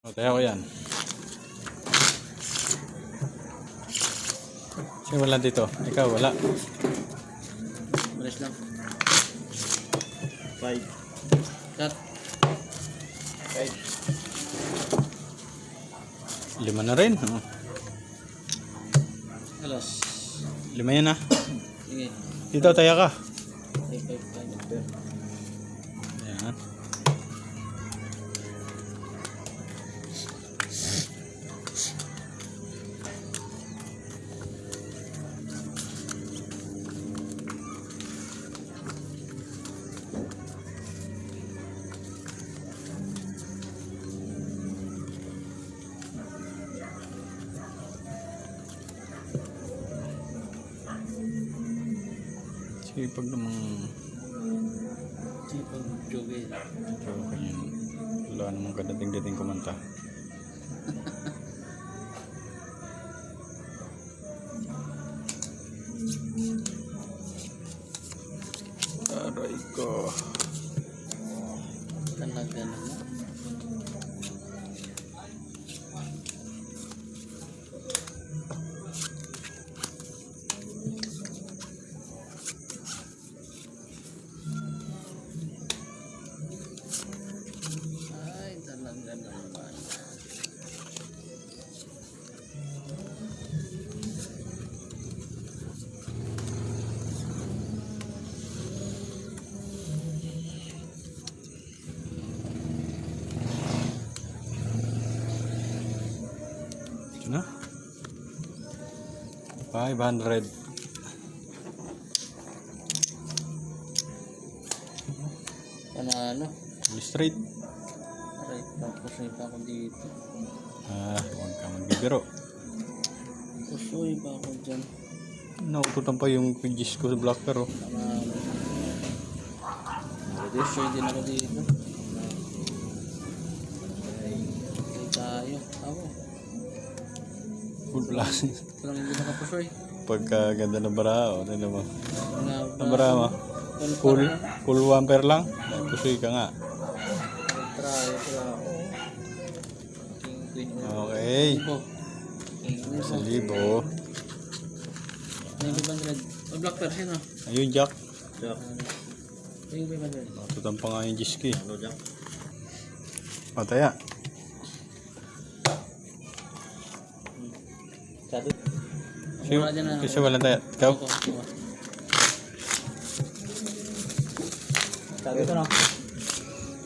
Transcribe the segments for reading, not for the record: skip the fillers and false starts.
O, kaya ko yan. Siya wala dito. Ikaw wala. Malis lang. 5. Cut. 5. 5 na rin. O. Alas. 5 yan ha. Sige. Dito, taya ka. 5. Ayan. Sipag namang Sipag Jovel. joke yan. Wala namang kadating-dating kumanta. Aray ko. Talaga naman. Ay, talaga naman. Ito na. 500. Panalo. Straight. Aray, papusoy pa ako dito. Huwag ka magbibiro. Pusoy pa ako dyan. Naututan pa yung pages ko sa blocker. Oh. Panalo. Pusoy din ako dito. Pusoy tayo. Ako. Full plus. Parang hindi nakapusoy. Pagkaganda ng bara. O, ano mo? Mga Ang bara mo? Full one pair lang. Pusoy ka nga. try ako. King Queen. Okay. Libo. King Sa Libo. libo. 9,500. Black person ah. Ayun, Jack. Jack. 9,500. Natutan pa nga yung Jiski. Hello Jack. O, taya. Sado. Kasi walang taya. Ikaw? Sado ito na.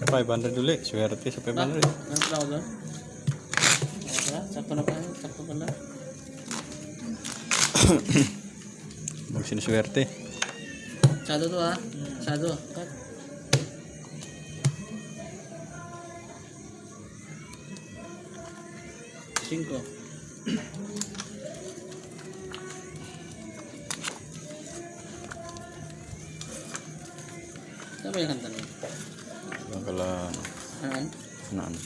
500 ulit. Swerte sa 500. Ano pala ako doon? Sakto na pa. Sakto pala. Huwag sinuswerte. Sado to ah. Sado. Cut. Cinco. Tama yung kanta niya. Ang kala, Ano? ano.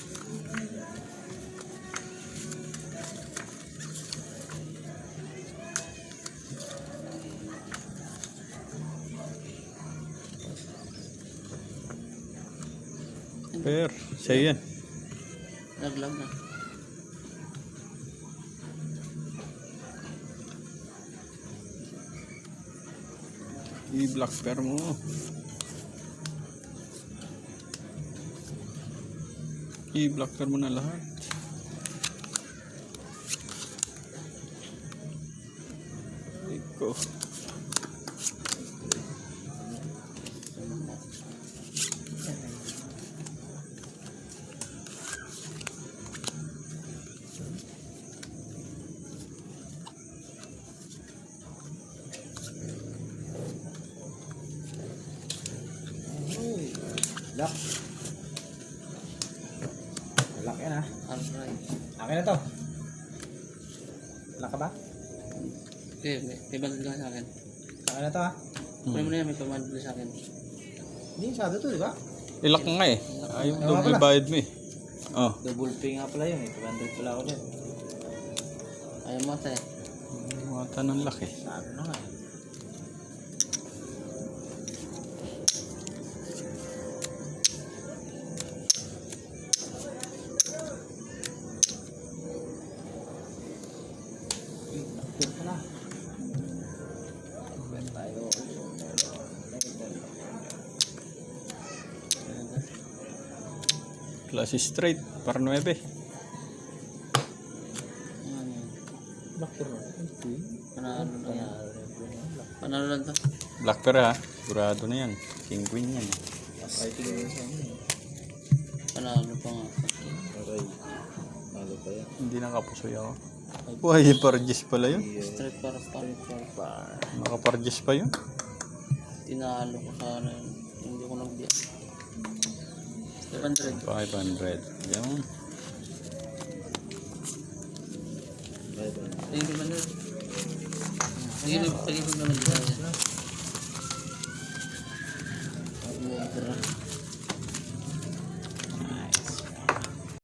Fair. Sa'yo yan. Laglag na. I-black pair mo. I-black pair mo na lahat. Iko. Lock. Lock yan ah. Alright. Akin na to. Lock ka ba? Okay, may bandal ka sa akin. Akin na to ah. Kunin mo na yan, may pamandal sa akin. Hindi, sado to, di ba? Ilock nga eh. Ayaw Ewan double pala. bayad mo eh. Oh. Double pay nga pala yun eh. 200 pala ako dyan. Ayaw mo tayo. Mata ng laki. Sabi na nga eh. Class straight, para 9. Ayan. Black pero. Panalo lang yan. Panalo lang to. Black pair ha. Sigurado na yan. King queen yan. Ay, tingin mo sa ano. Panalo pa nga. Aray. Malo pa yan. Hindi nakapusoy ako. Uy, parjis pala yun. Straight para par. Nakaparjis pa yun. Tinalo ko sana yun. Hindi ko nagbiyak. 700. 500. Yan. Bye-bye. Tingin ko naman yun. Tingin ko naman yun.